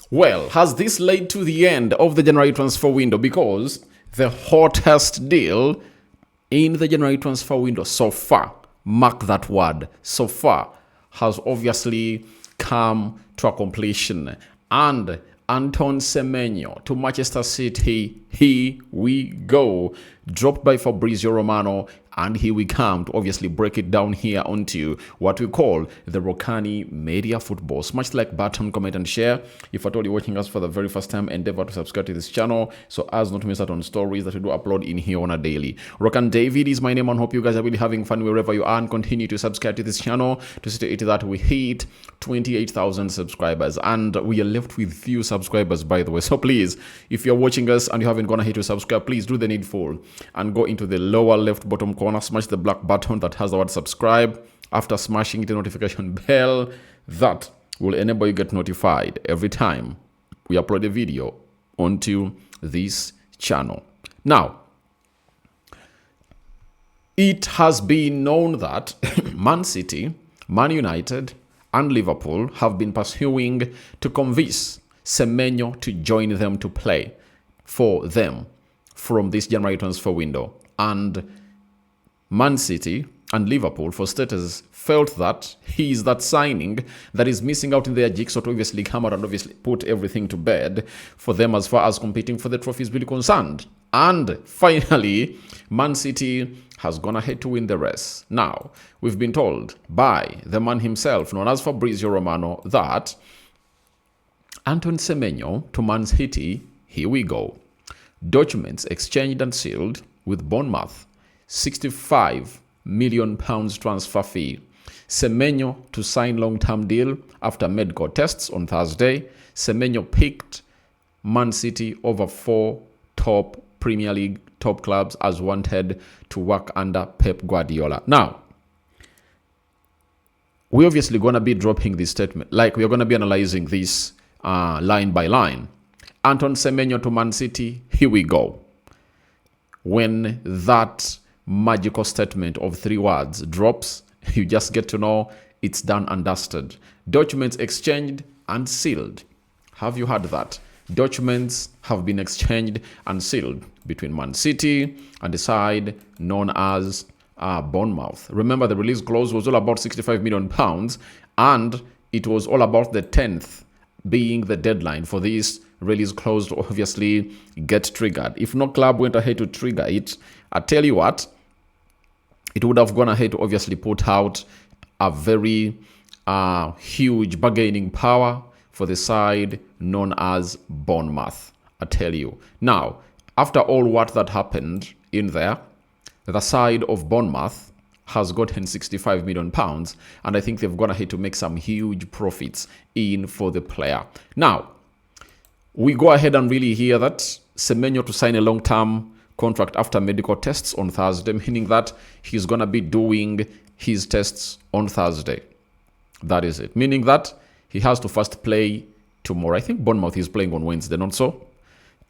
Well, has this led to the end of the January transfer window? Because the hottest deal in the January transfer window so far, mark that word, so far, has obviously come to a completion. And Antoine Semenyo to Manchester City, here we go. Dropped by Fabrizio Romano, and here we come to obviously break it down here onto what we call the Rokani Media Football. Smash the like button, comment, and share. If at all you're watching us for the very first time, endeavor to subscribe to this channel so as not to miss out on stories that we do upload in here on a daily. Rokani David is my name, and hope you guys are really having fun wherever you are, and continue to subscribe to this channel to see that we hit 28,000 subscribers, and we are left with few subscribers, by the way. So please, if you're watching us and you haven't gone ahead to subscribe, please do the needful and go into the lower left bottom corner, smash the black button that has the word subscribe. After smashing the notification bell, that will enable you get notified every time we upload a video onto this channel. Now, it has been known that Man City, Man United, and Liverpool have been pursuing to convince Semenyo to join them to play for them from this January transfer window. And Man City and Liverpool, for status, felt that he is that signing that is missing out in their jigsaw to obviously come out and obviously put everything to bed for them as far as competing for the trophy is really concerned. And finally, Man City has gone ahead to win the race. Now, we've been told by the man himself, known as Fabrizio Romano, that Antoine Semenyo to Man City, here we go. Documents exchanged and sealed with Bournemouth, £65 million transfer fee. Semenyo to sign long-term deal after medical tests on Thursday. Semenyo picked Man City over 4 top Premier League top clubs as wanted to work under Pep Guardiola. Now, we're obviously going to be dropping this statement. Like, we're going to be analyzing this line by line. Antoine Semenyo to Man City, here we go. When that magical statement of 3 words drops, you just get to know it's done and dusted. Documents exchanged and sealed. Have you heard that? Documents have been exchanged and sealed between Man City and the side known as Bournemouth. Remember, the release clause was all about £65 million, and it was all about the 10th being the deadline for this release clause to obviously get triggered. If no club went ahead to trigger it, I tell you what, it would have gone ahead to obviously put out a very huge bargaining power for the side known as Bournemouth. I tell you. Now, after all what that happened in there, the side of Bournemouth has gotten £65 million, and I think they've gone ahead to make some huge profits in for the player. Now, we go ahead and really hear that Semenyo to sign a long-term contract after medical tests on Thursday, meaning that he's going to be doing his tests on Thursday. That is it. Meaning that he has to first play tomorrow. I think Bournemouth is playing on Wednesday, not so?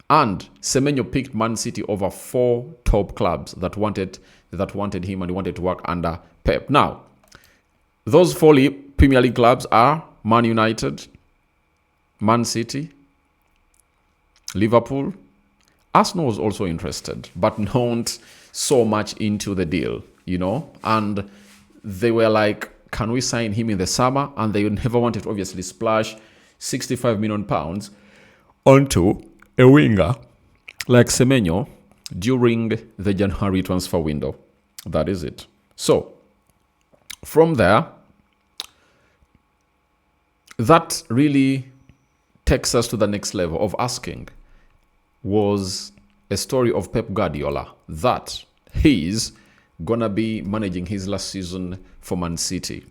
And Semenyo picked Man City over 4 top clubs that wanted him, and he wanted to work under Pep. Now, those 4 Premier League clubs are Man United, Man City, Liverpool. Arsenal was also interested, but not so much into the deal, you know. And they were like, can we sign him in the summer? And they never wanted to obviously splash £65 million onto a winger like Semenyo during the January transfer window. That is it. So, from there, that really takes us to the next level of asking, was a story of Pep Guardiola that he's going to be managing his last season for Man City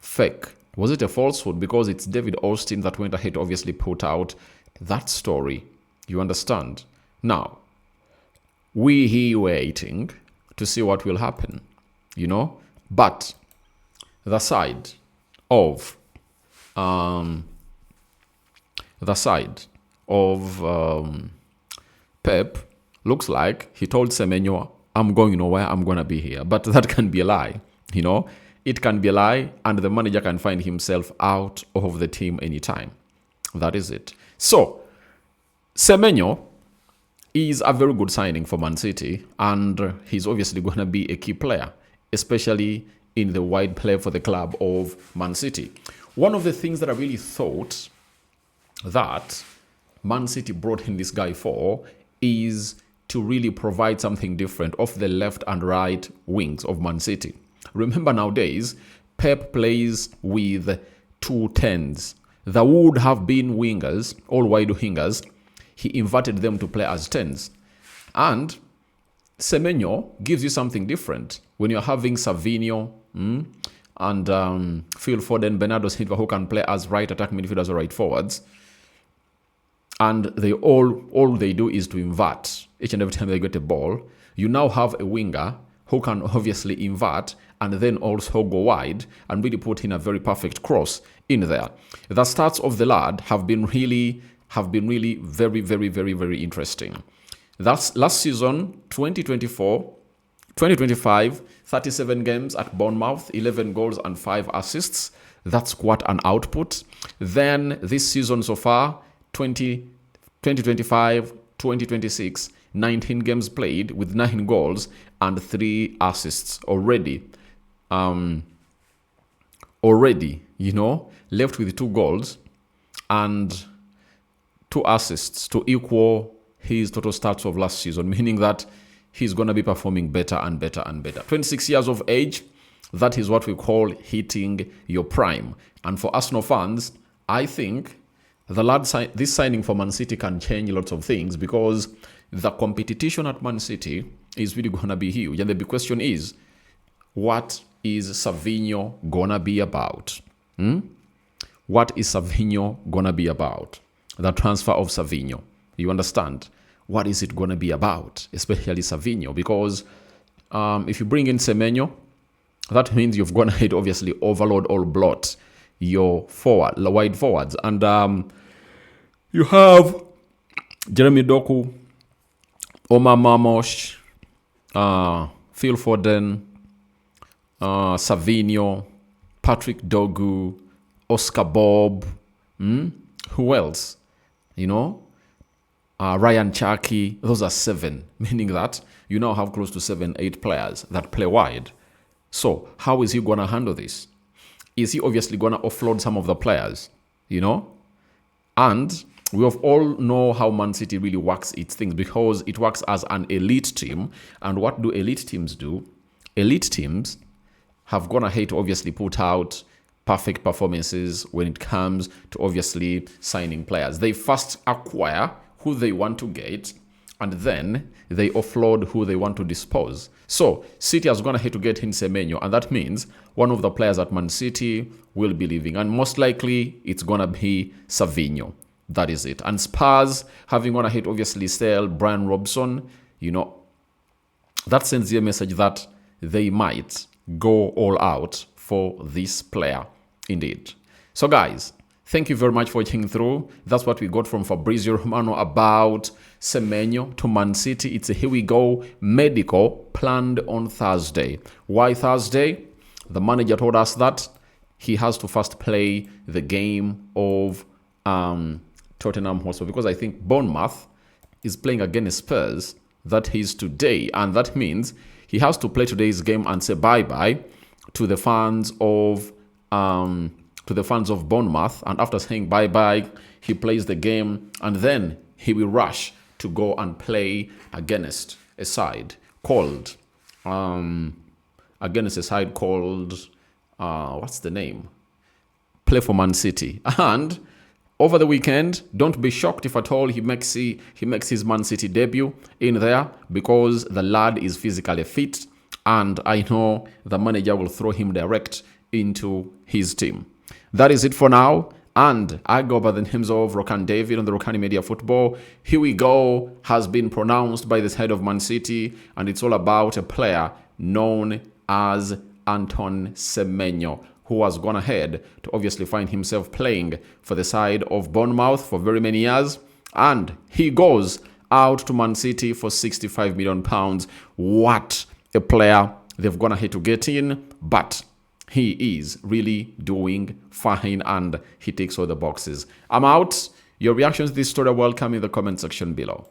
fake? Was it a falsehood? Because it's David Austin that went ahead to obviously put out that story. You understand? Now, we here waiting to see what will happen, you know? But the side of Pep looks like he told Semenyo, I'm going nowhere, I'm going to be here. But that can be a lie, you know? It can be a lie, and the manager can find himself out of the team anytime. That is it. So, Semenyo is a very good signing for Man City, and he's obviously going to be a key player, especially in the wide play for the club of Man City. One of the things that I really thought that Man City brought in this guy for is to really provide something different off the left and right wings of Man City. Remember nowadays, Pep plays with 2 10s. There would have been wingers, all wide wingers. He inverted them to play as 10s. And Semenyo gives you something different when you're having Savinho and Phil Foden, Bernardo Silva, who can play as right attack midfielders or right forwards. And they all they do is to invert each and every time they get a ball. You now have a winger who can obviously invert and then also go wide and really put in a very perfect cross in there. The stats of the lad have been really very, very, very, very interesting. That's last season, 2024-2025, 37 games at Bournemouth, 11 goals and 5 assists. That's quite an output. Then this season so far, 2025-2026, 19 games played with 9 goals and 3 assists already. Left with 2 goals and 2 assists to equal his total stats of last season, meaning that he's going to be performing better and better and better. 26 years of age, that is what we call hitting your prime. And for Arsenal fans, I think this signing for Man City can change lots of things because the competition at Man City is really going to be huge. And the big question is, what is Savinho going to be about? What is Savinho going to be about? The transfer of Savinho. You understand? What is it going to be about? Especially Savinho. Because if you bring in Semenyo, that means you've gone ahead, obviously, overload or blot your wide forwards. And you have Jeremy Doku, Omar Marmosh, Phil Foden, Savinho, Patrick Dogu, Oscar Bob. Who else? Ryan Chaki. Those are 7, meaning that you now have close to 7-8 players that play wide. So how is he going to handle this? Is he obviously going to offload some of the players? And we all know how Man City really works its things because it works as an elite team. And what do elite teams do? Elite teams have gone ahead to obviously put out perfect performances when it comes to obviously signing players. They first acquire who they want to get and then they offload who they want to dispose. So City has gone ahead to get in Semenyo, and that means one of the players at Man City will be leaving, and most likely it's gonna be Savinho. That is it. And Spurs having gone ahead obviously sell Brian Robson, that sends you a message that they might go all out for this player indeed. So guys, thank you very much for watching through. That's what we got from Fabrizio Romano about Semenyo to Man City. It's a here we go medical planned on Thursday. Why Thursday? The manager told us that he has to first play the game of Tottenham Hotspur because I think Bournemouth is playing against Spurs. That is today, and that means he has to play today's game and say bye-bye to the fans of Bournemouth. And after saying bye-bye, he plays the game and then he will rush to go and play against a side called what's the name? Play for Man City. And over the weekend, don't be shocked if at all he makes his Man City debut in there because the lad is physically fit and I know the manager will throw him direct into his team. That is it for now. And I go by the names of Rokani David on the Rokani Media Football. Here we go has been pronounced by the head of Man City, and it's all about a player known as Antoine Semenyo, who has gone ahead to obviously find himself playing for the side of Bournemouth for very many years. And he goes out to Man City for £65 million. What a player they've gone ahead to get in. But he is really doing fine and he ticks all the boxes. I'm out. Your reactions to this story are welcome in the comment section below.